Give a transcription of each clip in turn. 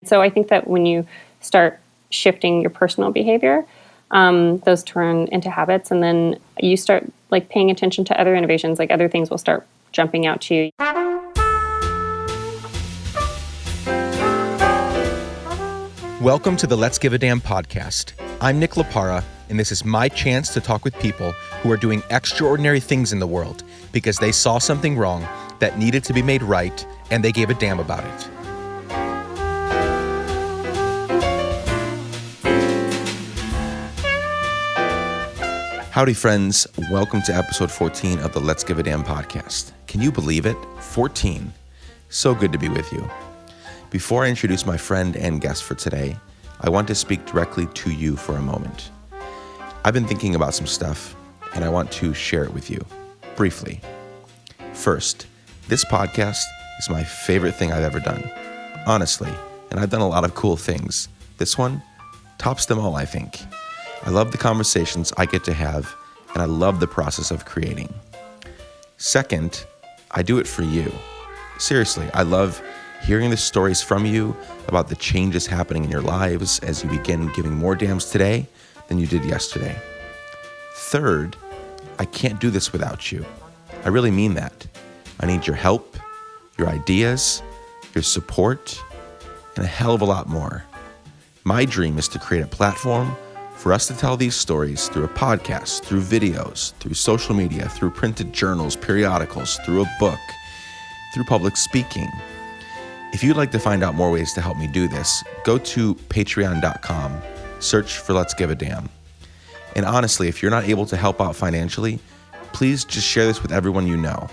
So I think that when you start shifting your personal behavior, those turn into habits, and then you start like paying attention to other innovations, like other things will start jumping out to you. Welcome to the Let's Give a Damn podcast. I'm Nick LaPara, and this is my chance to talk with people who are doing extraordinary things in the world because they saw something wrong that needed to be made right, and they gave a damn about it. Howdy, friends. Welcome to episode 14 of the Let's Give a Damn podcast. Can you believe it? 14. So good to be with you. Before I introduce my friend and guest for today, I want to speak directly to you for a moment. I've been thinking about some stuff, and I want to share it with you, briefly. First, this podcast is my favorite thing I've ever done. Honestly, and I've done a lot of cool things. This one tops them all, I think. I love the conversations I get to have, and I love the process of creating. Second, I do it for you. Seriously, I love hearing the stories from you about the changes happening in your lives as you begin giving more damns today than you did yesterday. Third, I can't do this without you. I really mean that. I need your help, your ideas, your support, and a hell of a lot more. My dream is to create a platform for us to tell these stories through a podcast, through videos, through social media, through printed journals, periodicals, through a book, through public speaking. If you'd like to find out more ways to help me do this, go to patreon.com, search for Let's Give a Damn. And honestly, if you're not able to help out financially, please just share this with everyone you know.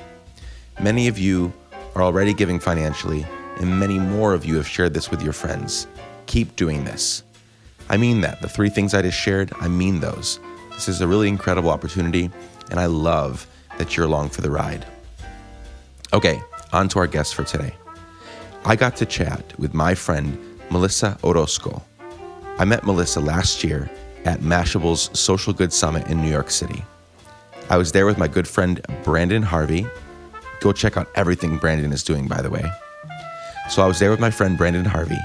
Many of you are already giving financially, and many more of you have shared this with your friends. Keep doing this. I mean that. The three things I just shared, I mean those. This is a really incredible opportunity, and I love that you're along for the ride. Okay, on to our guest for today. I got to chat with my friend, Melissa Orozco. I met Melissa last year at Mashable's Social Good Summit in New York City. I was there with my good friend, Brandon Harvey. Go check out everything Brandon is doing, by the way. So I was there with my friend, Brandon Harvey,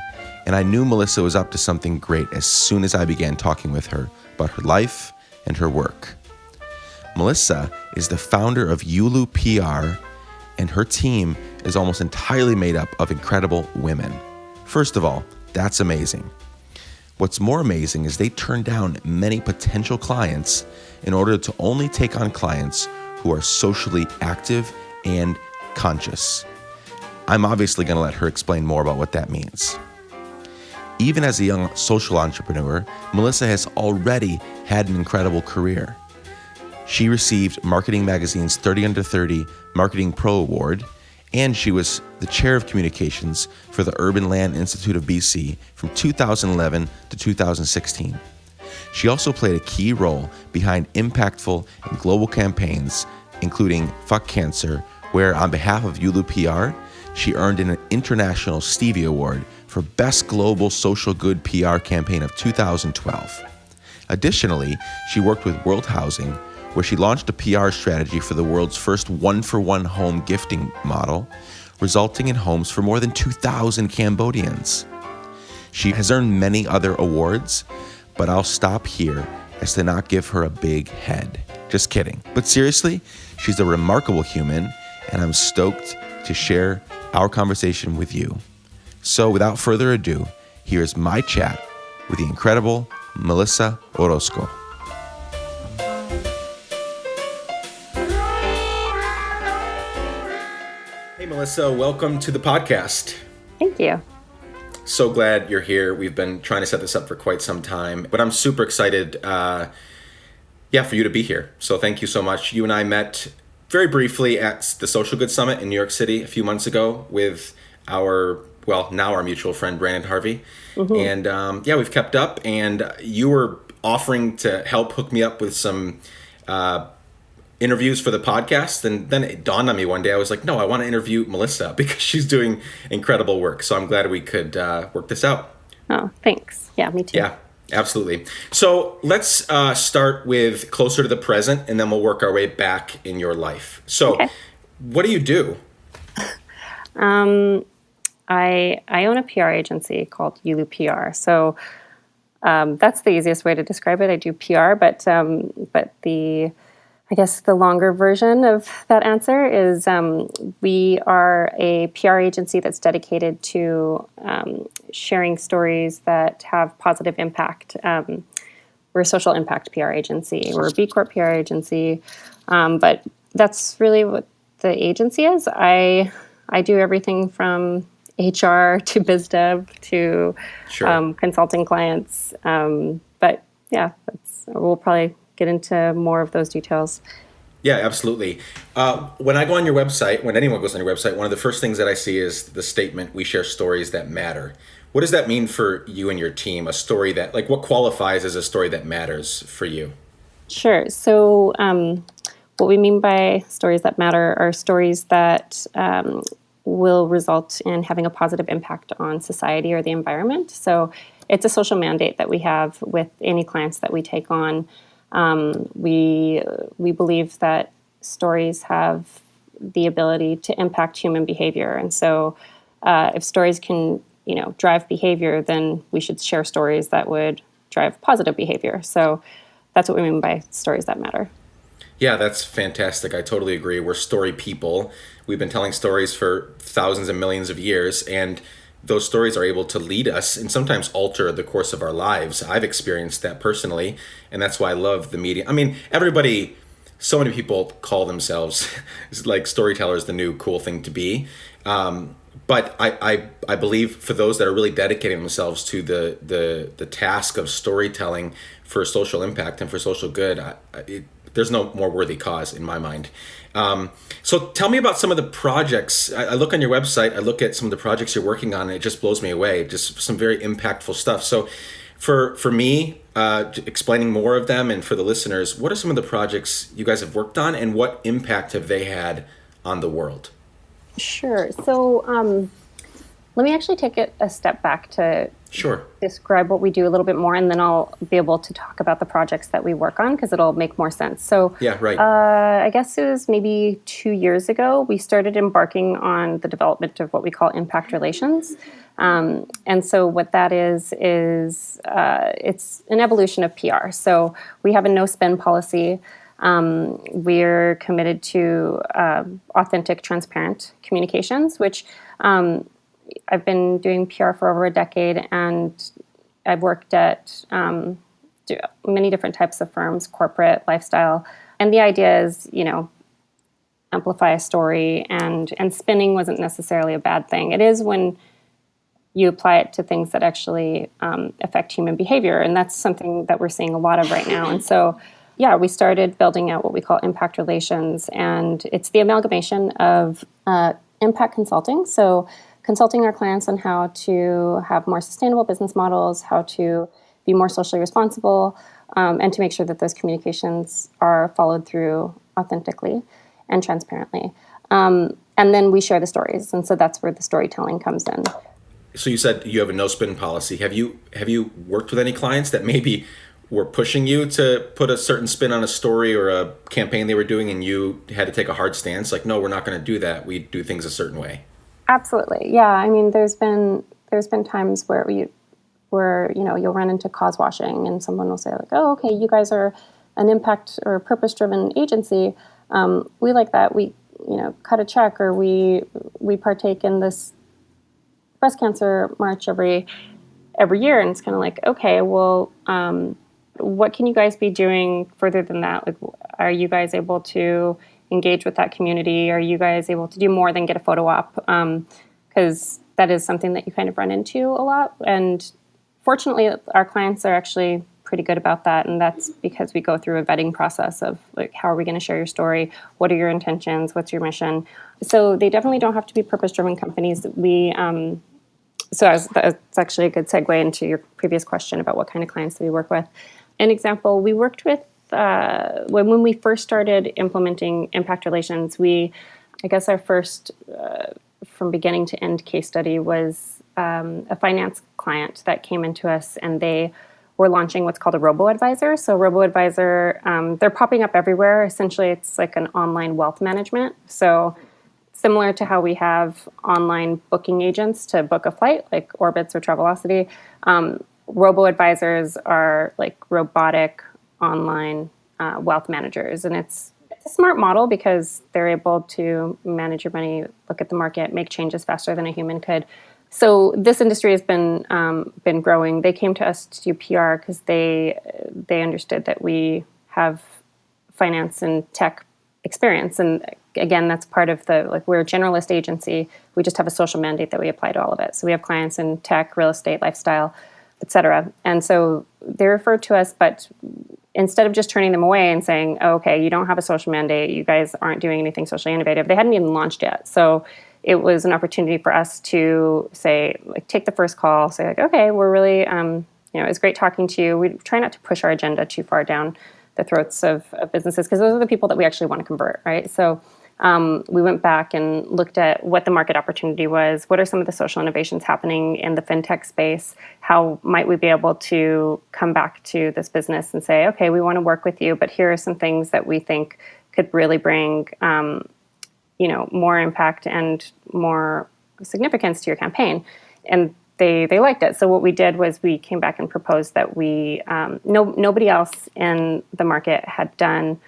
and I knew Melissa was up to something great as soon as I began talking with her about her life and her work. Melissa is the founder of Yulu PR, and her team is almost entirely made up of incredible women. First of all, that's amazing. What's more amazing is they turn down many potential clients in order to only take on clients who are socially active and conscious. I'm obviously going to let her explain more about what that means. Even as a young social entrepreneur, Melissa has already had an incredible career. She received Marketing Magazine's 30 Under 30 Marketing Pro Award, and she was the chair of communications for the Urban Land Institute of BC from 2011 to 2016. She also played a key role behind impactful and global campaigns, including Fuck Cancer, where on behalf of Yulu PR, she earned an International Stevie Award for Best Global Social Good PR Campaign of 2012. Additionally, she worked with World Housing, where she launched a PR strategy for the world's first one-for-one home gifting model, resulting in homes for more than 2,000 Cambodians. She has earned many other awards, but I'll stop here as to not give her a big head. Just kidding. But seriously, she's a remarkable human, and I'm stoked to share our conversation with you. So without further ado, here's my chat with the incredible Melissa Orozco. Hey, Melissa, welcome to the podcast. Thank you. So glad you're here. We've been trying to set this up for quite some time, but I'm super excited, for you to be here. So thank you so much. You and I met very briefly at the Social Good Summit in New York City a few months ago with now our mutual friend, Brandon Harvey. Mm-hmm. And we've kept up, and you were offering to help hook me up with some interviews for the podcast. And then it dawned on me one day, I was like, no, I want to interview Melissa because she's doing incredible work. So I'm glad we could work this out. Oh, thanks. Yeah, me too. Yeah, absolutely. So let's start with closer to the present, and then we'll work our way back in your life. So What do you do? I own a PR agency called Yulu PR. So that's the easiest way to describe it. I do PR, but the I guess the longer version of that answer is we are a PR agency that's dedicated to sharing stories that have positive impact. We're a social impact PR agency. We're a B Corp PR agency, but that's really what the agency is. I do everything from HR to biz dev to Sure. consulting clients. But yeah, we'll probably get into more of those details. Yeah, absolutely. When I go on your website, when anyone goes on your website, one of the first things that I see is the statement, "We share stories that matter." What does that mean for you and your team? A story that, like, what qualifies as a story that matters for you? Sure. So, what we mean by stories that matter are stories that will result in having a positive impact on society or the environment. So, it's a social mandate that we have with any clients that we take on. We believe that stories have the ability to impact human behavior, and so if stories can drive behavior, then we should share stories that would drive positive behavior. So that's what we mean by stories that matter. Yeah, that's fantastic. I totally agree. We're story people. We've been telling stories for thousands and millions of years, and those stories are able to lead us and sometimes alter the course of our lives. I've experienced that personally, and that's why I love the media. I mean, so many people call themselves like storytellers, the new cool thing to be. But I believe for those that are really dedicating themselves to the task of storytelling for social impact and for social good, there's no more worthy cause in my mind. So tell me about some of the projects. I look on your website, I look at some of the projects you're working on, and it just blows me away. Just some very impactful stuff. So for me, explaining more of them, and for the listeners, what are some of the projects you guys have worked on, and what impact have they had on the world? Sure. So let me actually take it a step back to Sure. describe what we do a little bit more, and then I'll be able to talk about the projects that we work on because it'll make more sense. So Yeah, right. I guess it was maybe 2 years ago, we started embarking on the development of what we call impact relations. And so what that is it's an evolution of PR. So we have a no spin policy. We're committed to authentic, transparent communications, which I've been doing PR for over a decade, and I've worked at many different types of firms, corporate, lifestyle. And the idea is, amplify a story, and spinning wasn't necessarily a bad thing. It is when you apply it to things that actually affect human behavior, and that's something that we're seeing a lot of right now. And so, yeah, we started building out what we call impact relations, and it's the amalgamation of impact consulting. So consulting our clients on how to have more sustainable business models, how to be more socially responsible, and to make sure that those communications are followed through authentically and transparently. And then we share the stories, and so that's where the storytelling comes in. So you said you have a no spin policy. Have you worked with any clients that maybe were pushing you to put a certain spin on a story or a campaign they were doing, and you had to take a hard stance, like, no, we're not going to do that. We do things a certain way? Absolutely, yeah. I mean, there's been times where you'll run into cause washing, and someone will say like, "Oh, okay, you guys are an impact or purpose driven agency. We like that. We cut a check, or we partake in this breast cancer march every year," and it's kind of like, okay, well, what can you guys be doing further than that? Like, are you guys able to engage with that community? Are you guys able to do more than get a photo op? Because that is something that you kind of run into a lot. And fortunately, our clients are actually pretty good about that. And that's because we go through a vetting process of like, how are we going to share your story? What are your intentions? What's your mission? So they definitely don't have to be purpose-driven companies. That's actually a good segue into your previous question about what kind of clients that we work with. An example, we worked with, when we first started implementing impact relations, I guess our first from beginning to end case study was a finance client that came into us, and they were launching what's called a robo-advisor. So robo-advisor, they're popping up everywhere. Essentially, it's like an online wealth management. So similar to how we have online booking agents to book a flight, like Orbitz or Travelocity. Robo-advisors are like robotic online wealth managers. And it's a smart model because they're able to manage your money, look at the market, make changes faster than a human could. So this industry has been growing. They came to us to do PR because they understood that we have finance and tech experience. And again, that's part of we're a generalist agency. We just have a social mandate that we apply to all of it. So we have clients in tech, real estate, lifestyle, et cetera. And so they referred to us, but instead of just turning them away and saying, oh, okay, you don't have a social mandate, you guys aren't doing anything socially innovative, they hadn't even launched yet. So it was an opportunity for us to say, like, take the first call, say, like, okay, we're really, it's great talking to you. We try not to push our agenda too far down the throats of businesses, because those are the people that we actually want to convert, right? So we went back and looked at what the market opportunity was. What are some of the social innovations happening in the fintech space? How might we be able to come back to this business and say, okay, we want to work with you, but here are some things that we think could really bring, more impact and more significance to your campaign. And they liked it. So what we did was we came back and proposed that nobody else in the market had done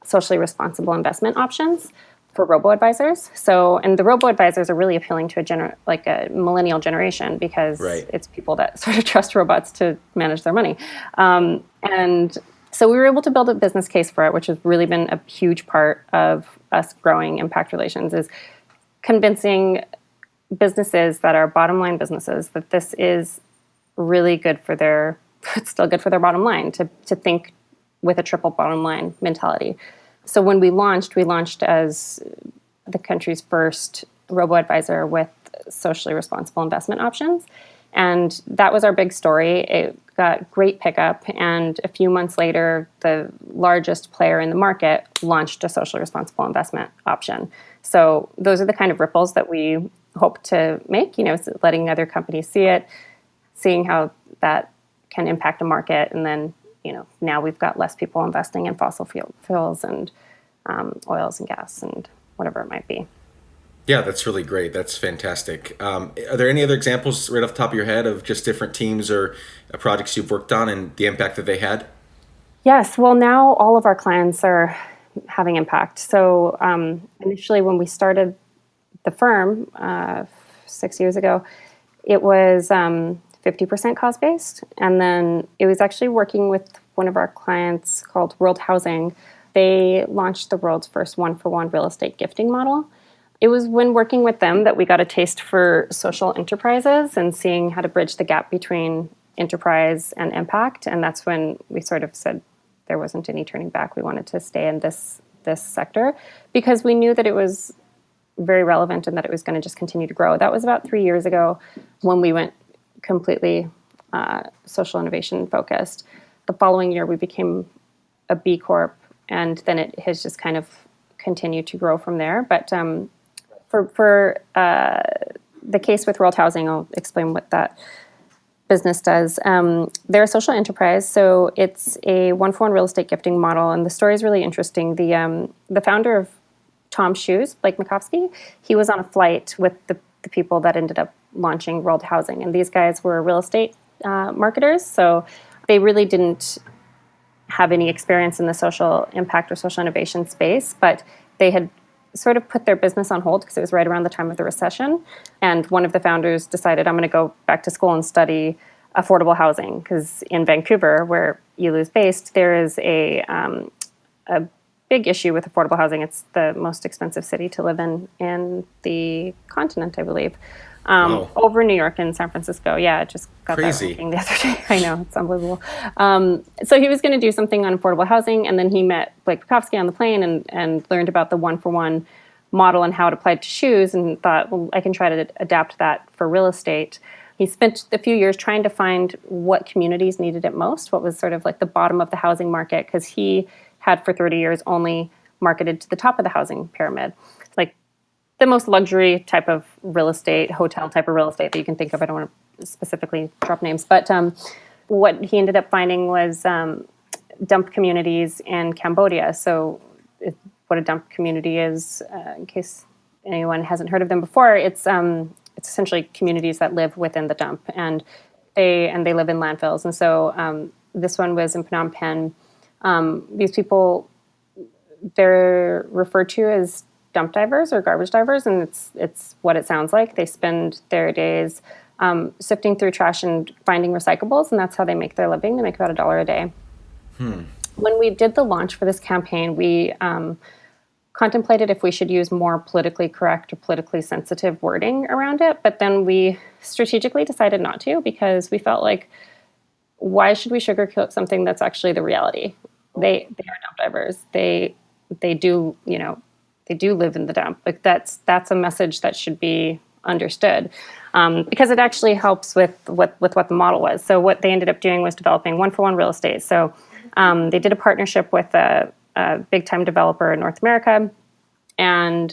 socially responsible investment options for robo-advisors. So, and the robo-advisors are really appealing to a millennial generation, because it's people that sort of trust robots to manage their money. And so we were able to build a business case for it, which has really been a huge part of us growing Impact Relations, is convincing businesses that are bottom line businesses that this is really good for it's still good for their bottom line to think with a triple bottom line mentality. So when we launched as the country's first robo-advisor with socially responsible investment options. And that was our big story. It got great pickup. And a few months later, the largest player in the market launched a socially responsible investment option. So those are the kind of ripples that we hope to make, letting other companies see it, seeing how that can impact a market. And then, now we've got less people investing in fossil fuels and oils and gas and whatever it might be. Yeah, that's really great. That's fantastic. Are there any other examples right off the top of your head of just different teams or projects you've worked on and the impact that they had? Yes. Well, now all of our clients are having impact. So initially when we started the firm 6 years ago, it was 50% cost-based. And then it was actually working with one of our clients called World Housing. They launched the world's first one-for-one real estate gifting model. It was when working with them that we got a taste for social enterprises and seeing how to bridge the gap between enterprise and impact. And that's when we sort of said there wasn't any turning back. We wanted to stay in this sector because we knew that it was very relevant and that it was going to just continue to grow. That was about 3 years ago when we went completely social innovation focused. The following year, we became a B Corp, and then it has just kind of continued to grow from there. But for the case with World Housing, I'll explain what that business does. They're a social enterprise, so it's a one-for-one real estate gifting model, and the story is really interesting. The founder of Tom's Shoes, Blake Makovsky, he was on a flight with the people that ended up launching World Housing, and these guys were real estate marketers, so they really didn't have any experience in the social impact or social innovation space, but they had sort of put their business on hold because it was right around the time of the recession. And one of the founders decided, I'm going to go back to school and study affordable housing, because in Vancouver, where Yulu's based, there is a big issue with affordable housing. It's the most expensive city to live in the continent, I believe. Wow. Over New York and San Francisco. Yeah, it just got Crazy. that ranking the other day. I know, it's unbelievable. So he was going to do something on affordable housing, and then he met Blake Makovsky on the plane and learned about the one-for-one model and how it applied to shoes, and thought, well, I can try to adapt that for real estate. He spent a few years trying to find what communities needed it most, what was sort of like the bottom of the housing market, because he had for 30 years only marketed to the top of the housing pyramid, like the most luxury type of real estate, hotel type of real estate that you can think of. I don't want to specifically drop names, but what he ended up finding was dump communities in Cambodia. So what a dump community is, in case anyone hasn't heard of them before, it's essentially communities that live within the dump, and they live in landfills. And so this one was in Phnom Penh. These people, they're referred to as dump divers or garbage divers, and it's what it sounds like. They spend their days sifting through trash and finding recyclables, and that's how they make their living. They make about $1 a day. When we did the launch for this campaign, we contemplated if we should use more politically correct or politically sensitive wording around it, but then we strategically decided not to, because we felt like, why should we sugarcoat something that's actually the reality? They are dump divers. They do, they do live in the dump. Like that's a message that should be understood, because it actually helps with what the model was. So what they ended up doing was developing one-for-one real estate. So they did a partnership with a big-time developer in North America, and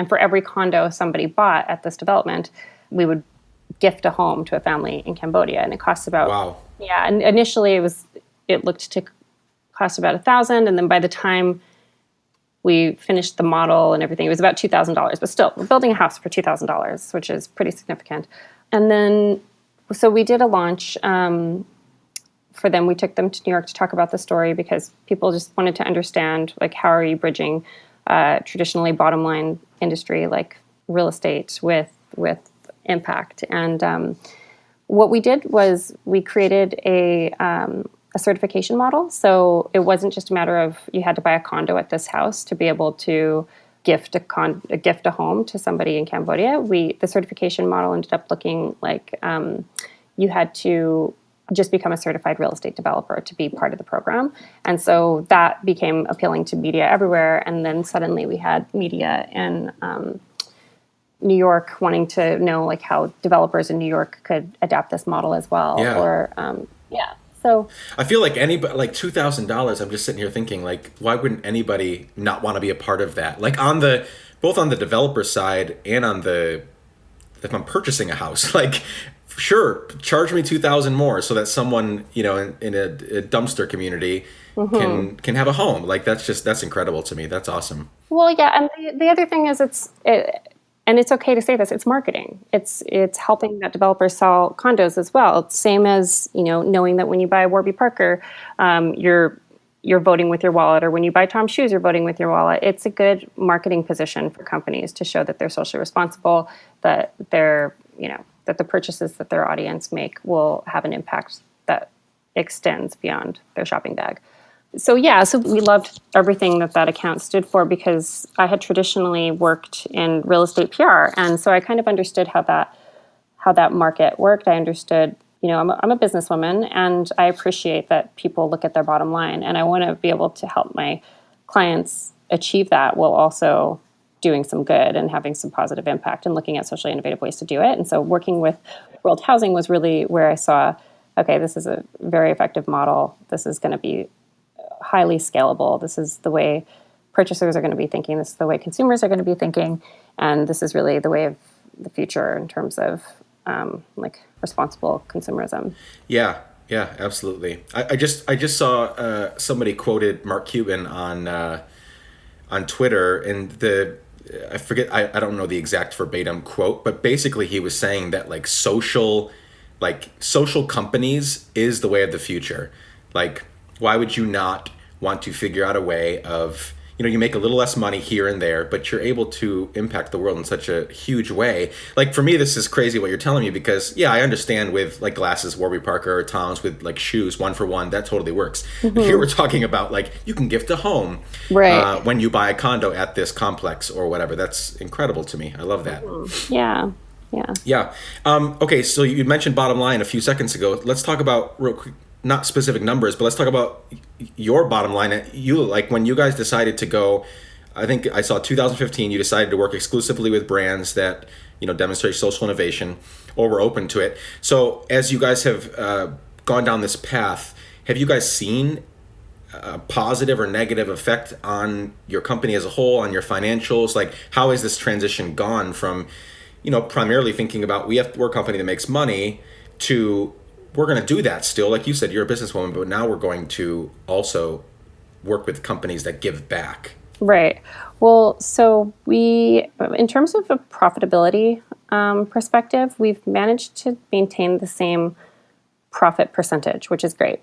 for every condo somebody bought at this development, we would gift a home to a family in Cambodia, and it costs about And initially it looked to cost about $1,000, and then by the time we finished the model and everything, it was about $2,000. But still, we're building a house for $2,000, which is pretty significant. And then, so we did a launch for them. We took them to New York to talk about the story, because people just wanted to understand, like, how are you bridging traditionally bottom line industry like real estate with impact. And what we did was we created a certification model. So it wasn't just a matter of you had to buy a condo at this house to be able to gift a home to somebody in Cambodia. The certification model ended up looking like you had to just become a certified real estate developer to be part of the program. And so that became appealing to media everywhere. And then suddenly we had media in New York wanting to know, like, how developers in New York could adapt this model as well. So I feel like anybody, like $2,000, I'm just sitting here thinking, like, why wouldn't anybody not want to be a part of that? Like, both on the developer side and if I'm purchasing a house, like, sure, charge me $2,000 more so that someone, in a dumpster community can have a home. Like, that's incredible to me. That's awesome. Well, yeah, and the other thing is and it's okay to say this, it's marketing. It's helping that developers sell condos as well. Same as, knowing that when you buy a Warby Parker, you're voting with your wallet, or when you buy Tom's shoes, you're voting with your wallet. It's a good marketing position for companies to show that they're socially responsible, that that the purchases that their audience make will have an impact that extends beyond their shopping bag. So we loved everything that account stood for, because I had traditionally worked in real estate PR, and so I kind of understood how that market worked. I understood, I'm a businesswoman, and I appreciate that people look at their bottom line, and I want to be able to help my clients achieve that while also doing some good and having some positive impact and looking at socially innovative ways to do it. And so working with World Housing was really where I saw, okay, this is a very effective model. This is going to be highly scalable. This is the way purchasers are going to be thinking. This is the way consumers are going to be thinking. And this is really the way of the future in terms of responsible consumerism. Yeah, absolutely. I just saw somebody quoted Mark Cuban on Twitter, and I forget, I don't know the exact verbatim quote, but basically he was saying that social companies is the way of the future. Like, why would you not want to figure out a way of, you make a little less money here and there, but you're able to impact the world in such a huge way. Like, for me, this is crazy what you're telling me, because I understand with glasses, Warby Parker or Tom's, with shoes, one for one, that totally works. Mm-hmm. But here we're talking about you can gift a home when you buy a condo at this complex or whatever. That's incredible to me. I love that. Mm-hmm. Yeah. Okay, so you mentioned bottom line a few seconds ago. Let's talk about real quick, not specific numbers, but let's talk about your bottom line. When you guys decided to go, I think I saw 2015, you decided to work exclusively with brands that, demonstrate social innovation or were open to it. So as you guys have gone down this path, have you guys seen a positive or negative effect on your company as a whole, on your financials? Like, how has this transition gone from, primarily thinking about we're a company that makes money to we're going to do that still. Like you said, you're a businesswoman, but now we're going to also work with companies that give back. Right. Well, so in terms of a profitability perspective, we've managed to maintain the same profit percentage, which is great.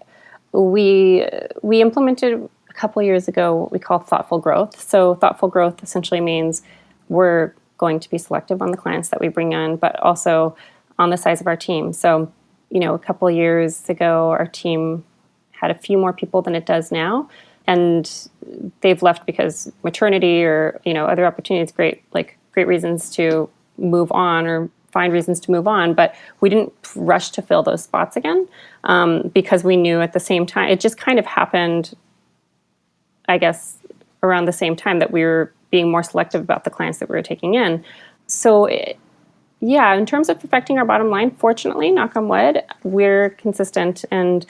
We implemented a couple of years ago what we call thoughtful growth. So thoughtful growth essentially means we're going to be selective on the clients that we bring on, but also on the size of our team. So, a couple of years ago, our team had a few more people than it does now, and they've left because maternity or other opportunities. Great reasons to move on or find reasons to move on, but we didn't rush to fill those spots again because we knew at the same time, it just kind of happened, I guess, around the same time that we were being more selective about the clients that we were taking in. So, in terms of affecting our bottom line, fortunately, knock on wood, we're consistent. And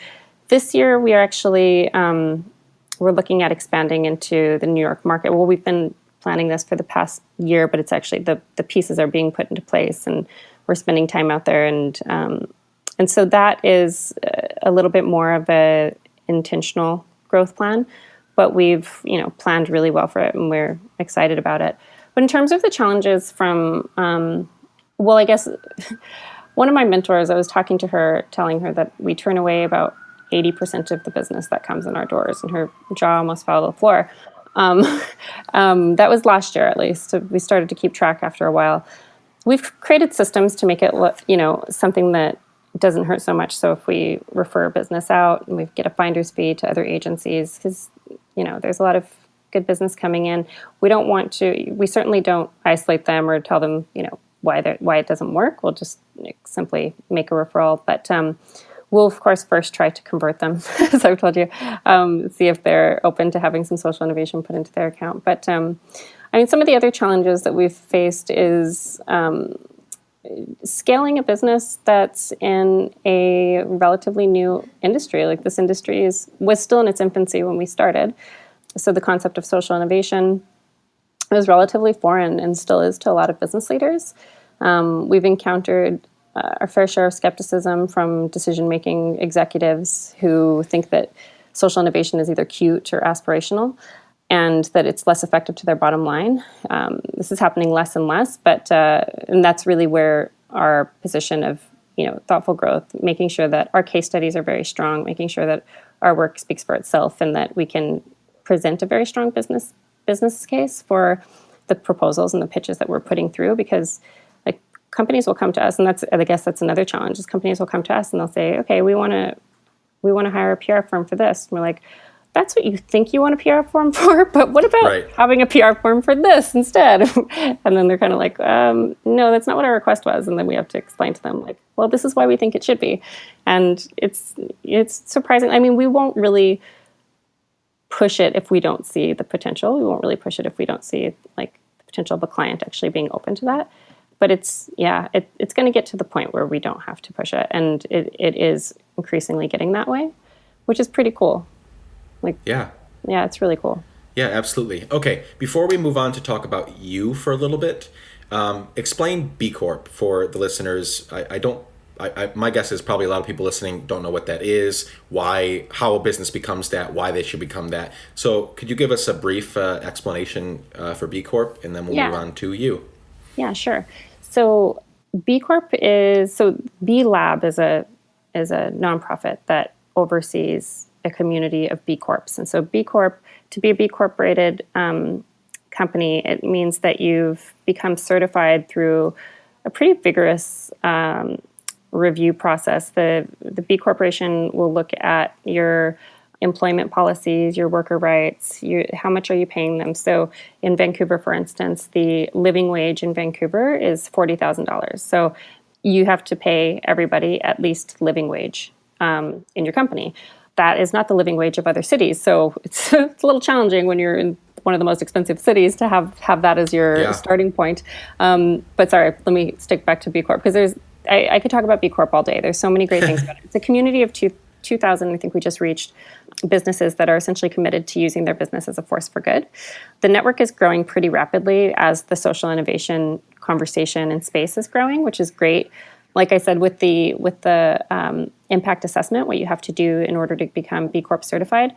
this year we are actually, we're looking at expanding into the New York market. Well, we've been planning this for the past year, but it's actually the pieces are being put into place, and we're spending time out there, and so that is a little bit more of a intentional growth plan, but we've planned really well for it, and we're excited about it. But in terms of the challenges from, I guess one of my mentors, I was talking to her, telling her that we turn away about 80% of the business that comes in our doors, and her jaw almost fell to the floor. That was last year, at least. So we started to keep track after a while. We've created systems to make it look, something that doesn't hurt so much. So if we refer a business out, and we get a finder's fee to other agencies, because there's a lot of good business coming in. We certainly don't isolate them or tell them why it doesn't work. We'll just simply make a referral, but we'll, of course, first try to convert them, as I've told you, see if they're open to having some social innovation put into their account. But some of the other challenges that we've faced is scaling a business that's in a relatively new industry. Like, this industry was still in its infancy when we started. So the concept of social innovation was relatively foreign and still is to a lot of business leaders. We've encountered our fair share of skepticism from decision-making executives who think that social innovation is either cute or aspirational, and that it's less effective to their bottom line. This is happening less and less, but and that's really where our position of thoughtful growth, making sure that our case studies are very strong, making sure that our work speaks for itself, and that we can present a very strong business case for the proposals and the pitches that we're putting through, because companies will come to us, and I guess that's another challenge, is companies will come to us and they'll say, okay, we want to hire a PR firm for this. And we're like, that's what you think you want a PR firm for, but what about having a PR firm for this instead? And then they're kind of like, no, that's not what our request was. And then we have to explain to them, like, well, this is why we think it should be. And it's surprising. We won't really push it if we don't see the potential. We won't really push it if we don't see the potential of a client actually being open to that. But it's going to get to the point where we don't have to push it, and it is increasingly getting that way, which is pretty cool. It's really cool. Yeah, absolutely. Okay, before we move on to talk about you for a little bit, explain B Corp for the listeners. My guess is probably a lot of people listening don't know what that is, how a business becomes that, why they should become that. So could you give us a brief explanation for B Corp, and then we'll move on to you? Yeah, sure. So B Corp B Lab is a nonprofit that oversees a community of B Corps. And so B Corp, to be a B Corp rated company, it means that you've become certified through a pretty vigorous review process. The B Corporation will look at your employment policies, your worker rights, how much are you paying them? So in Vancouver, for instance, the living wage in Vancouver is $40,000. So you have to pay everybody at least living wage in your company. That is not the living wage of other cities. So it's a little challenging when you're in one of the most expensive cities to have that as your starting point. But sorry, let me stick back to B Corp, because I could talk about B Corp all day. There's so many great things about it. It's a community of 2,000, I think we just reached, businesses that are essentially committed to using their business as a force for good. The network is growing pretty rapidly as the social innovation conversation and space is growing, which is great. Like I said, with the impact assessment, what you have to do in order to become B Corp certified,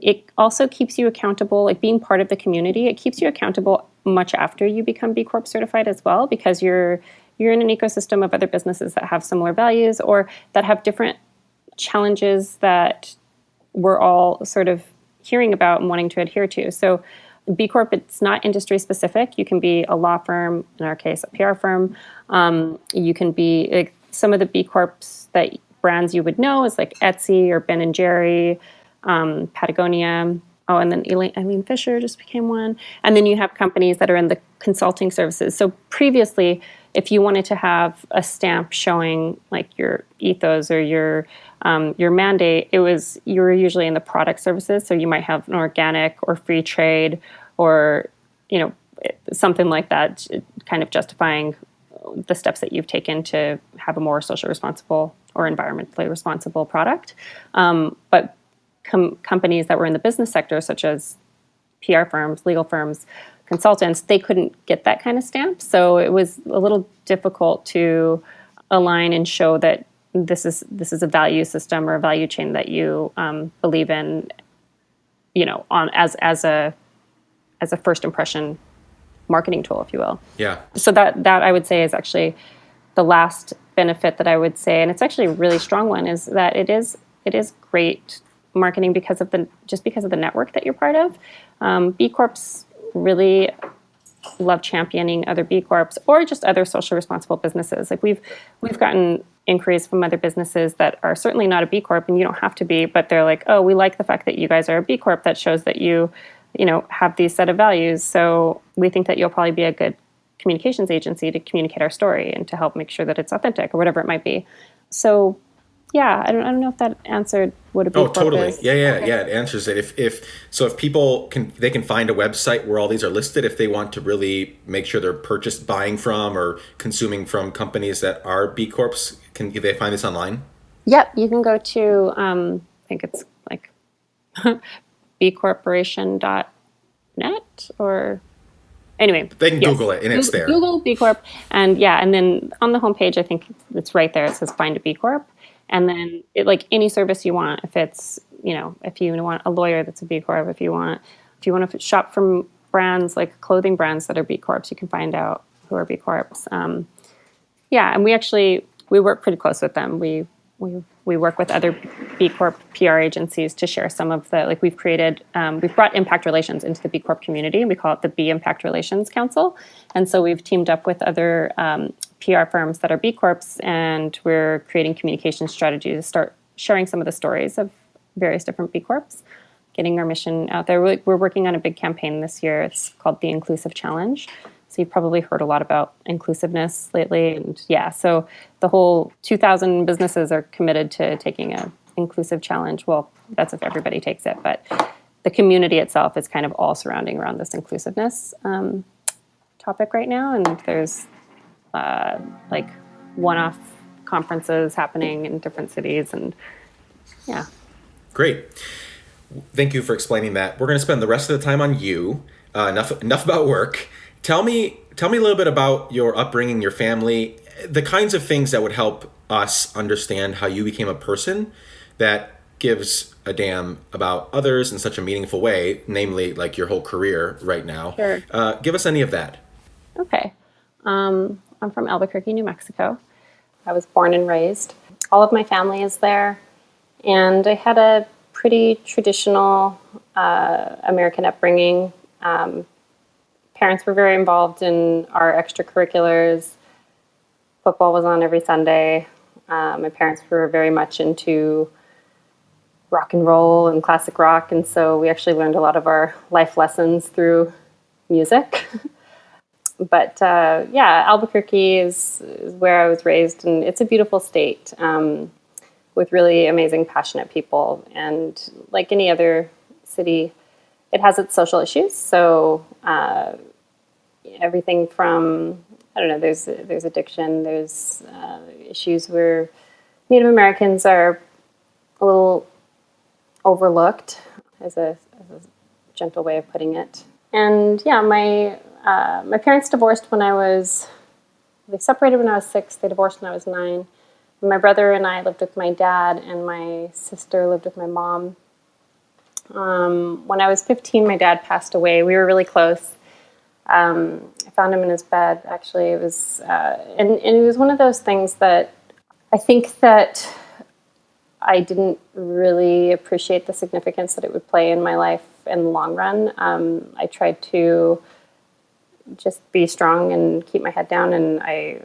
it also keeps you accountable, like being part of the community. It keeps you accountable much after you become B Corp certified as well, because you're in an ecosystem of other businesses that have similar values or that have different challenges that we're all sort of hearing about and wanting to adhere to. So B Corp, it's not industry specific. You can be a law firm, in our case, a PR firm. You can be like, some of the B Corps that brands you would know is like Etsy or Ben and Jerry, Patagonia. Oh, and then Eileen Fisher just became one. And then you have companies that are in the consulting services. So previously, if you wanted to have a stamp showing like your ethos or your mandate, you were usually in the product services. So you might have an organic or free trade or something like that, kind of justifying the steps that you've taken to have a more socially responsible or environmentally responsible product. But companies that were in the business sector, such as PR firms, legal firms, consultants, they couldn't get that kind of stamp. So it was a little difficult to align and show that this is a value system or a value chain that you believe in, on as a first impression marketing tool, if you will. Yeah. So that I would say is actually the last benefit that I would say, and it's actually a really strong one, is that it is great marketing because of the network that you're part of. B Corps really love championing other B Corps or just other socially responsible businesses. Like we've gotten inquiries from other businesses that are certainly not a B Corp, and you don't have to be, but they're like, oh, we like the fact that you guys are a B Corp. That shows that you have these set of values. So we think that you'll probably be a good communications agency to communicate our story and to help make sure that it's authentic or whatever it might be. So yeah, I don't know if that answered what a B Corp totally. is. Yeah. It answers it. If people can find a website where all these are listed if they want to really make sure they're buying from or consuming from companies that are B Corps. Can they find this online? Yep, you can go to I think it's like bcorporation.net or anyway. They can Google it and it's there. Google B Corp and then on the homepage I think it's right there. It says find a B Corp. And then like any service you want, if it's, if you want a lawyer that's a B Corp, if you want to shop from brands like clothing brands that are B Corps, you can find out who are B Corps. And we work pretty close with them. We work with other B Corp PR agencies to share some of the, like we've brought impact relations into the B Corp community, and we call it the B Impact Relations Council. And so we've teamed up with other PR firms that are B Corps, and we're creating communication strategies to start sharing some of the stories of various different B Corps, getting our mission out there. We're working on a big campaign this year. It's called the Inclusive Challenge. So you've probably heard a lot about inclusiveness lately. And so the whole 2,000 businesses are committed to taking an inclusive challenge. Well, that's if everybody takes it. But the community itself is kind of all surrounding around this inclusiveness topic right now. And there's like one-off conferences happening in different cities. And yeah. Great. Thank you for explaining that. We're going to spend the rest of the time on you. Enough about work. Tell me a little bit about your upbringing, your family, the kinds of things that would help us understand how you became a person that gives a damn about others in such a meaningful way, namely like your whole career right now. Sure. Give us any of that. Okay. I'm from Albuquerque, New Mexico. I was born and raised. All of my family is there. And I had a pretty traditional American upbringing. Parents were very involved in our extracurriculars. Football was on every Sunday. My parents were very much into rock and roll and classic rock, and so we actually learned a lot of our life lessons through music. But Albuquerque is where I was raised, and it's a beautiful state with really amazing, passionate people. And like any other city, it has its social issues. So everything from, there's addiction, there's issues where Native Americans are a little overlooked, as a gentle way of putting it. And my parents divorced they separated when I was 6, they divorced when I was 9. My brother and I lived with my dad, and my sister lived with my mom. When I was 15, my dad passed away. We were really close. I found him in his bed, actually. It was, and it was one of those things that I think that I didn't really appreciate the significance that it would play in my life in the long run. I tried to just be strong and keep my head down, and I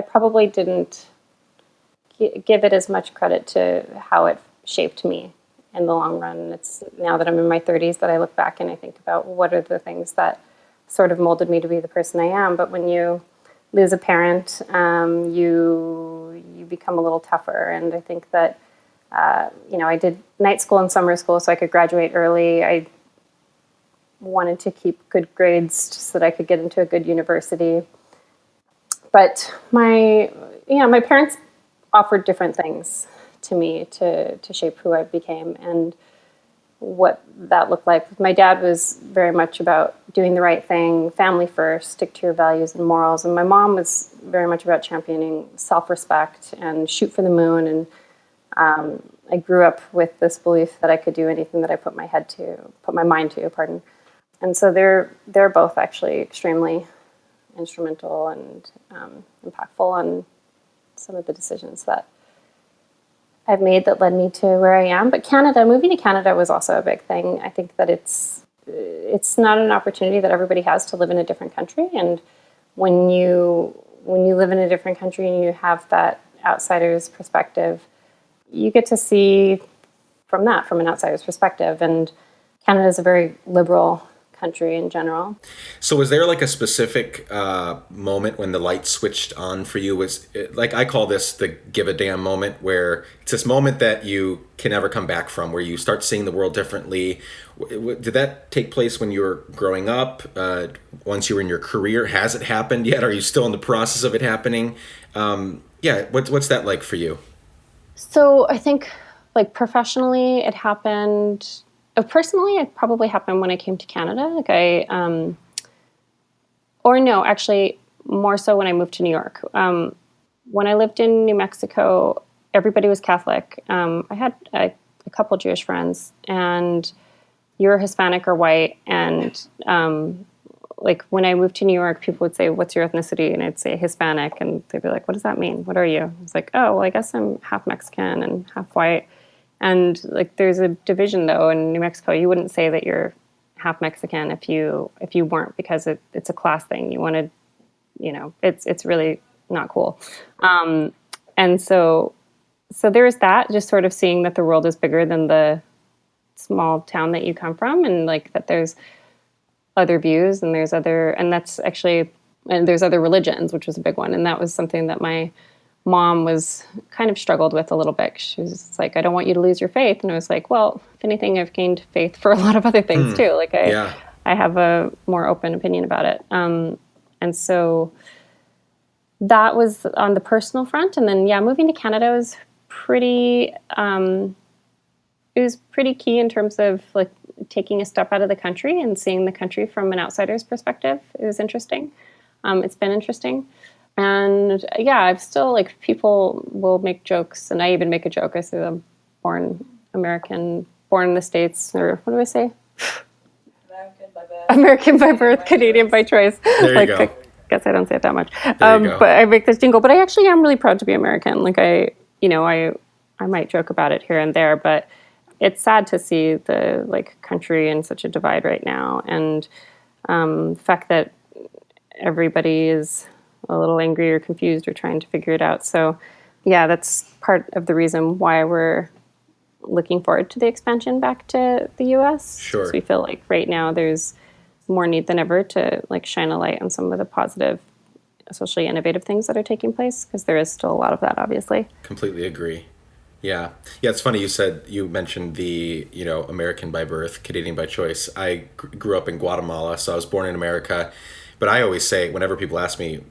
probably didn't give it as much credit to how it shaped me in the long run. It's now that I'm in my 30s that I look back and I think about what are the things that sort of molded me to be the person I am. But when you lose a parent, you become a little tougher. And I think that I did night school and summer school so I could graduate early. I wanted to keep good grades so that I could get into a good university. But my parents offered different things to me to shape who I became and what that looked like. My dad was very much about doing the right thing, family first, stick to your values and morals. And my mom was very much about championing self-respect and shoot for the moon. And I grew up with this belief that I could do anything that I put my mind to, pardon. And so they're both actually extremely instrumental and impactful on some of the decisions that I've made that led me to where I am. But moving to Canada was also a big thing. I think that it's not an opportunity that everybody has to live in a different country. And when you live in a different country and you have that outsider's perspective, you get to see from an outsider's perspective. And Canada is a very liberal country in general. So was there like a specific moment when the light switched on for you? Like, I call this the give a damn moment, where it's this moment that you can never come back from, where you start seeing the world differently. Did that take place when you were growing up? Once you were in your career? Has it happened yet? Are you still in the process of it happening? What's that like for you? So I think, like, professionally, it happened. Personally, it probably happened when I came to Canada. Actually, more so when I moved to New York. When I lived in New Mexico, everybody was Catholic. I had a couple Jewish friends, and you're Hispanic or white. And like, when I moved to New York, people would say, "What's your ethnicity?" And I'd say Hispanic, and they'd be like, "What does that mean? What are you?" I was like, "Oh, well, I guess I'm half Mexican and half white." And like, there's a division though in New Mexico. You wouldn't say that you're half Mexican if you weren't, because it's a class thing. You wanted, it's really not cool. And so there's that, just sort of seeing that the world is bigger than the small town that you come from, and like that there's other views and there's other religions, which was a big one. And that was something that my mom was kind of struggled with a little bit. She was just like, "I don't want you to lose your faith." And I was like, well, if anything, I've gained faith for a lot of other things too. Like I have a more open opinion about it. And so that was on the personal front. And then, moving to Canada was pretty key in terms of like taking a step out of the country and seeing the country from an outsider's perspective. It was interesting. It's been interesting. And I've still, like, people will make jokes, and I even make a joke. I say I'm born American, born in the States, or what do I say? American by birth, Canadian by choice. There you go. I guess I don't say it that much. There you go. But I make this jingle. But I actually am really proud to be American. Like I might joke about it here and there, but it's sad to see the country in such a divide right now, and the fact that everybody is a little angry or confused or trying to figure it out. So that's part of the reason why we're looking forward to the expansion back to the US. Sure. So we feel like right now there's more need than ever to shine a light on some of the positive, socially innovative things that are taking place, because there is still a lot of that, obviously. Completely agree. Yeah. It's funny you mentioned the, American by birth, Canadian by choice. I grew up in Guatemala, so I was born in America. But I always say, whenever people ask me,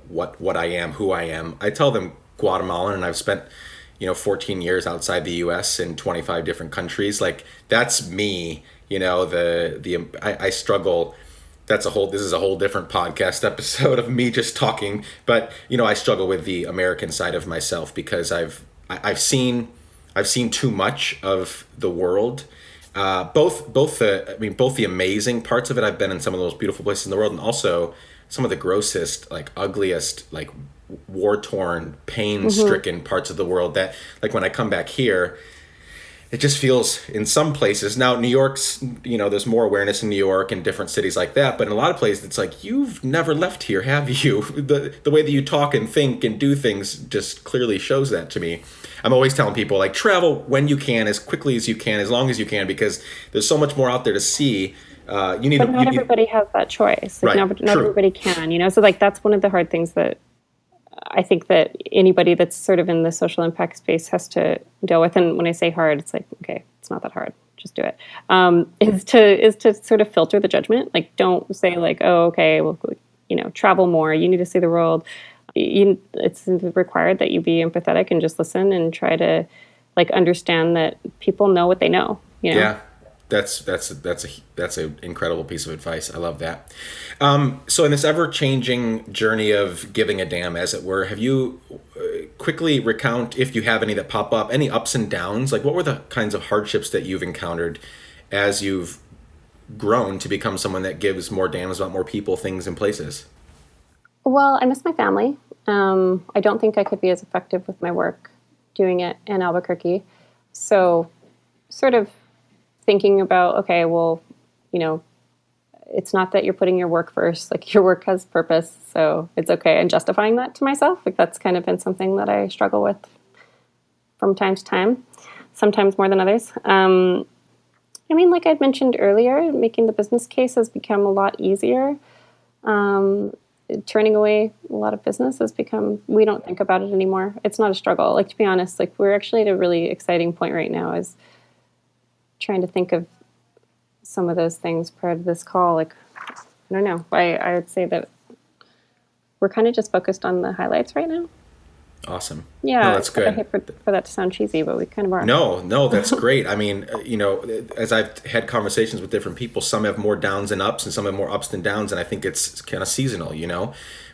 what I am, who I am, I tell them Guatemalan, and I've spent, 14 years outside the U.S. in 25 different countries. Like, that's me. I struggle. This is a whole different podcast episode of me just talking. But I struggle with the American side of myself, because I've seen I've seen too much of the world. Both the amazing parts of it. I've been in some of the most beautiful places in the world, and also some of the grossest, like ugliest, like war torn, pain stricken parts of the world. That like when I come back here, it just feels in some places now. New York's, there's more awareness in New York and different cities like that, but in a lot of places it's like, you've never left here, have you? The way that you talk and think and do things just clearly shows that to me. I'm always telling people, like, travel when you can, as quickly as you can, as long as you can, because there's so much more out there to see. You need But to, not everybody has that choice. Like, right, not true. everybody can. So like that's one of the hard things that I think that anybody that's sort of in the social impact space has to deal with. And when I say hard, it's like, okay, it's not that hard. Just do it. Is to sort of filter the judgment. Like, don't say like, oh, okay, well, travel more. You need to see the world. It's required that you be empathetic and just listen and try to like understand that people know what they know. Yeah, that's an incredible piece of advice. I love that. So in this ever changing journey of giving a damn, as it were, have you quickly recount, if you have any that pop up, any ups and downs? Like, what were the kinds of hardships that you've encountered as you've grown to become someone that gives more damns about more people, things, and places? Well, I miss my family. I don't think I could be as effective with my work doing it in Albuquerque. So, sort of thinking about, okay, well, it's not that you're putting your work first. Like, your work has purpose, so it's okay. And justifying that to myself, like, that's kind of been something that I struggle with from time to time, sometimes more than others. Like I'd mentioned earlier, making the business case has become a lot easier. Turning away a lot of business has become, we don't think about it anymore. It's not a struggle. Like, to be honest, like, we're actually at a really exciting point right now, is trying to think of some of those things prior to this call. Like, I don't know. I would say that we're kind of just focused on the highlights right now. Awesome. Yeah, No, that's good. I hate for that to sound cheesy, but we kind of are. No, that's great. I mean, as I've had conversations with different people, some have more downs and ups, and some have more ups than downs, and I think it's kind of seasonal.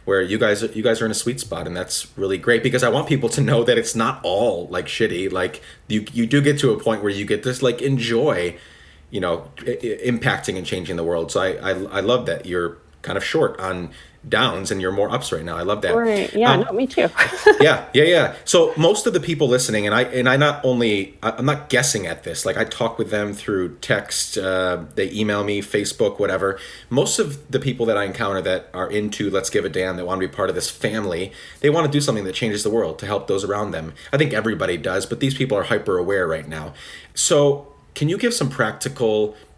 Where you guys are in a sweet spot, and that's really great, because I want people to know that it's not all like shitty. Like, you do get to a point where you get this like enjoy, impacting and changing the world. So I love that you're kind of short on downs and you're more ups right now. I love that. Right. Yeah. No, me too. Yeah. So most of the people listening, and I'm not guessing at this. Like, I talk with them through text, they email me, Facebook, whatever. Most of the people that I encounter that are into Let's Give a Damn, that want to be part of this family, they want to do something that changes the world to help those around them. I think everybody does, but these people are hyper aware right now. So can you give some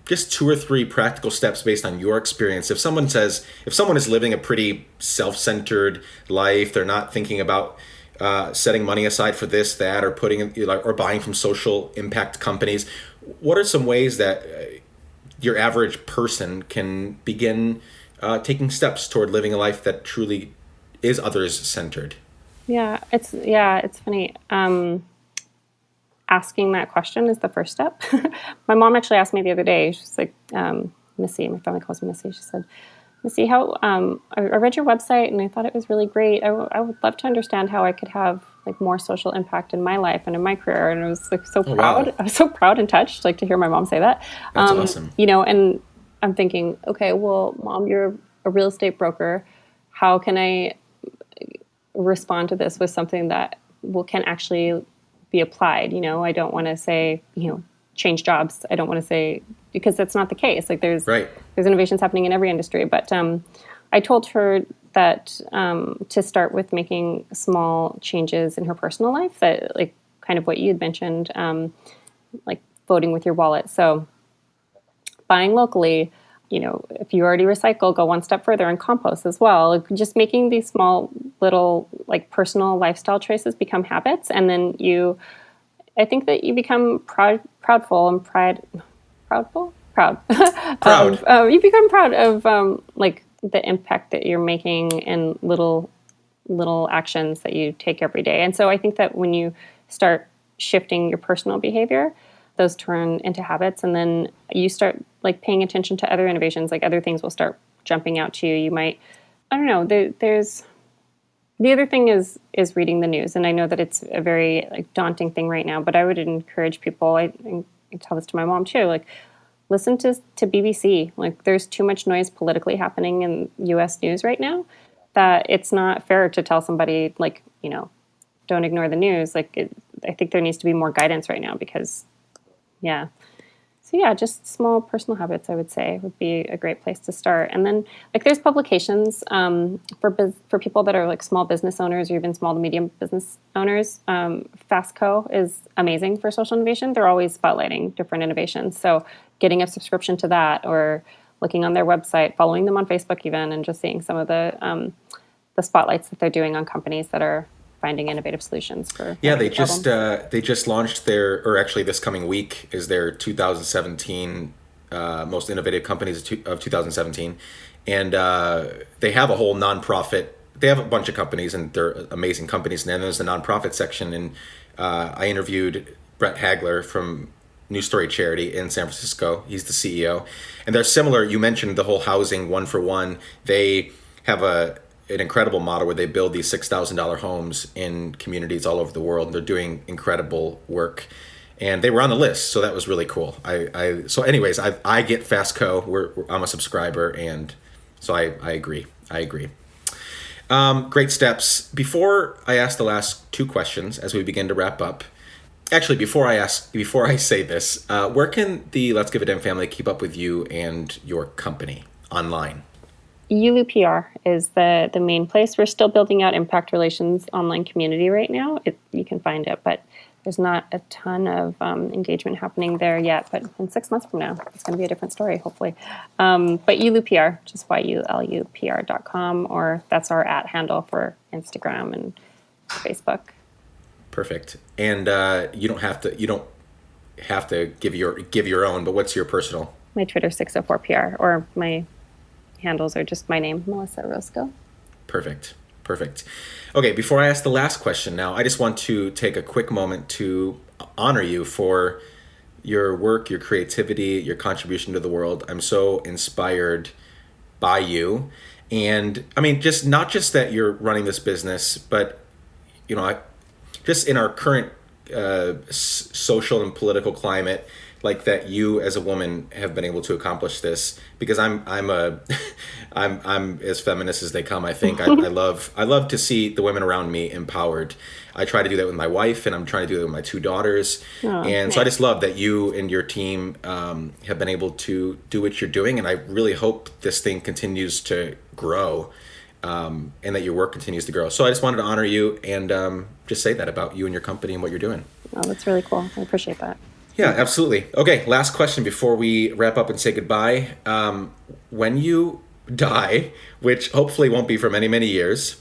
just 2 or 3 practical steps based on your experience? If someone is living a pretty self-centered life, they're not thinking about setting money aside for this, that, or or buying from social impact companies, what are some ways that your average person can begin taking steps toward living a life that truly is others-centered? Yeah, it's funny. Asking that question is the first step. My mom actually asked me the other day. She's like, Missy, my family calls me Missy. She said, Missy, how I read your website and I thought it was really great. I would love to understand how I could have like more social impact in my life and in my career. And I was like so proud. Wow. I was so proud and touched, like, to hear my mom say that. That's awesome. And I'm thinking, okay, well, Mom, you're a real estate broker. How can I respond to this with something that can actually be applied? I don't want to say, change jobs. I don't want to say, because that's not the case. Like, there's innovations happening in every industry. But I told her that to start with making small changes in her personal life, that, like, kind of what you had mentioned, like voting with your wallet. So buying locally, if you already recycle, go one step further and compost as well. Like, just making these small little, like, personal lifestyle choices become habits. And then I think that you become proudful. You become proud of like the impact that you're making in little actions that you take every day. And so I think that when you start shifting your personal behavior, those turn into habits, and then you start like paying attention to other innovations. Like, other things will start jumping out to you. You might, I don't know, there's The other thing is reading the news, and I know that it's a very like daunting thing right now. But I would encourage people. I tell this to my mom too. Like, listen to BBC. Like, there's too much noise politically happening in U.S. news right now that it's not fair to tell somebody like, don't ignore the news. I think there needs to be more guidance right now because, yeah. So yeah, just small personal habits, I would say, would be a great place to start. And then, like, there's publications for people that are like small business owners or even small to medium business owners. Fastco is amazing for social innovation. They're always spotlighting different innovations. So getting a subscription to that, or looking on their website, following them on Facebook even, and just seeing some of the spotlights that they're doing on companies that are finding innovative solutions for they problems. just launched or actually this coming week is their 2017 most innovative companies of 2017, and they have a whole nonprofit. They have a bunch of companies, and they're amazing companies. And then there's the nonprofit section, and I interviewed Brett Hagler from New Story Charity in San Francisco. He's the CEO, and they're similar. You mentioned the whole housing one for one. They have an incredible model where they build these $6,000 homes in communities all over the world. And they're doing incredible work, and they were on the list, so that was really cool. So anyways, I get Fastco. I'm a subscriber, and so I agree. Great steps. Before I ask the last two questions, as we begin to wrap up. Actually, before I say this, where can the Let's Give a Damn family keep up with you and your company online? Yulu PR is the main place. We're still building out Impact Relations online community right now. You can find it, but there's not a ton of engagement happening there yet. But in 6 months from now, it's going to be a different story, hopefully. But Yulu PR, just YULUPR.com, or that's our @ handle for Instagram and Facebook. Perfect. And you don't have to give your own, but what's your personal? My Twitter 604PR, or my handles are just my name, Melissa Orozco. Perfect. Okay, before I ask the last question now, I just want to take a quick moment to honor you for your work, your creativity, your contribution to the world. I'm so inspired by you. And I mean, not just that you're running this business, but just in our current social and political climate, like that you as a woman have been able to accomplish this, because I'm as feminist as they come. I think I love to see the women around me empowered. I try to do that with my wife, and I'm trying to do it with my 2 daughters. So I just love that you and your team have been able to do what you're doing, and I really hope this thing continues to grow, and that your work continues to grow. So I just wanted to honor you and just say that about you and your company and what you're doing. Oh, that's really cool. I appreciate that. Yeah, absolutely. Okay, last question before we wrap up and say goodbye. When you die, which hopefully won't be for many, many years,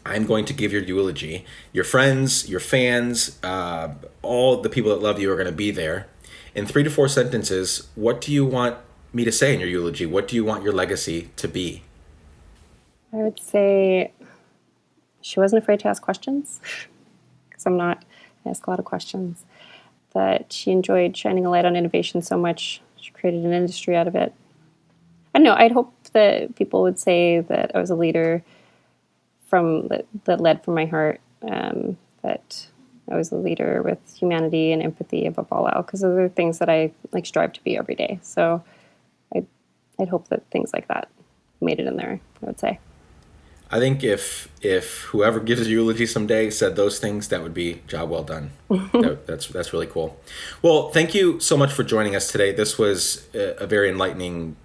I'm going to give your eulogy. Your friends, your fans, all the people that love you are going to be there. In 3 to 4 sentences, what do you want me to say in your eulogy? What do you want your legacy to be? I would say she wasn't afraid to ask questions, because I ask a lot of questions. That she enjoyed shining a light on innovation so much, she created an industry out of it. I don't know, I'd hope that people would say that I was a leader that led from my heart, that I was a leader with humanity and empathy above all else, because those are things that I strive to be every day. So I'd hope that things like that made it in there, I would say. I think if whoever gives a eulogy someday said those things, that would be job well done. That's really cool. Well, thank you so much for joining us today. This was a very enlightening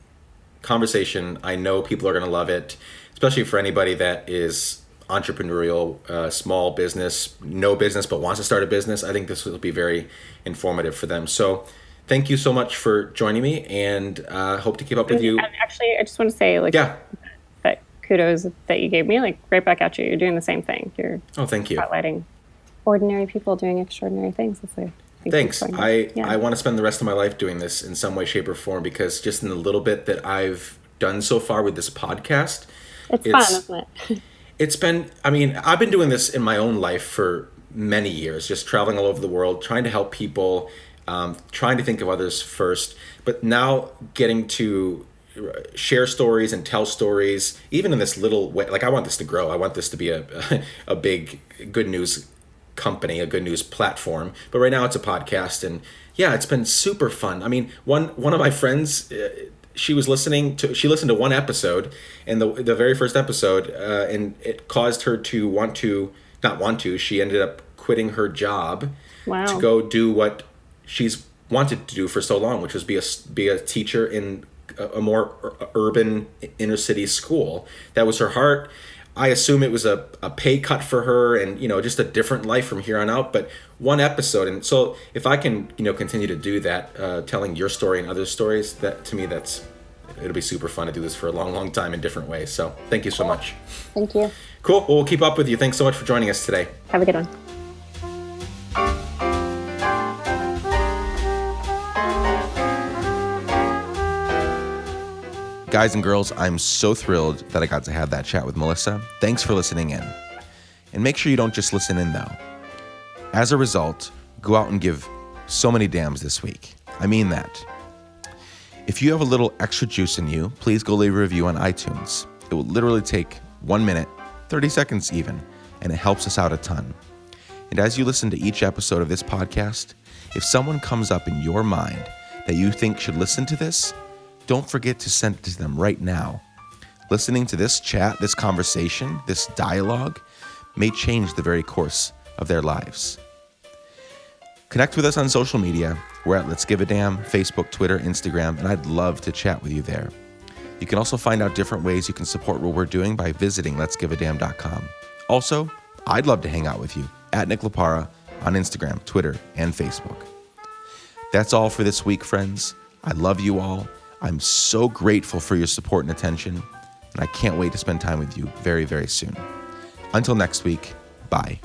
conversation. I know people are going to love it, especially for anybody that is entrepreneurial, small business, no business, but wants to start a business. I think this will be very informative for them. So thank you so much for joining me, and hope to keep up with you. And actually, I just want to say, that kudos that you gave me, right back at you. You're doing the same thing. You're thank you. Spotlighting ordinary people doing extraordinary things. Thanks. I want to spend the rest of my life doing this in some way, shape, or form, because just in the little bit that I've done so far with this podcast, it's fun, isn't it? It's been, I've been doing this in my own life for many years, just traveling all over the world, trying to help people, trying to think of others first, but now getting to share stories and tell stories, even in this little way. Like, I want this to grow. I want this to be a big good news company, a good news platform. But right now it's a podcast, and yeah, it's been super fun. I mean, one of my friends, she listened to one episode, and the very first episode, and it caused her to not want to. She ended up quitting her job Wow. to go do what she's wanted to do for so long, which was be a teacher in a more urban inner city school. That was her heart. I assume it was a pay cut for her, and just a different life from here on out. But one episode, and so if I can continue to do that, telling your story and other stories, that to me it'll be super fun to do this for a long time in different ways. So thank you so much. Thank you. Cool. Well, we'll keep up with you. Thanks so much for joining us today. Have a good one. Guys and girls, I'm so thrilled that I got to have that chat with Melissa. Thanks for listening in. And make sure you don't just listen in, though. As a result, go out and give so many damns this week. I mean that. If you have a little extra juice in you, please go leave a review on iTunes. It will literally take 1 minute, 30 seconds even, and it helps us out a ton. And as you listen to each episode of this podcast, if someone comes up in your mind that you think should listen to this, don't forget to send it to them right now. Listening to this chat, this conversation, this dialogue may change the very course of their lives. Connect with us on social media. We're at Let's Give a Damn, Facebook, Twitter, Instagram, and I'd love to chat with you there. You can also find out different ways you can support what we're doing by visiting letsgiveadamn.com. Also, I'd love to hang out with you at Nick Lapara on Instagram, Twitter, and Facebook. That's all for this week, friends. I love you all. I'm so grateful for your support and attention, and I can't wait to spend time with you very, very soon. Until next week, bye.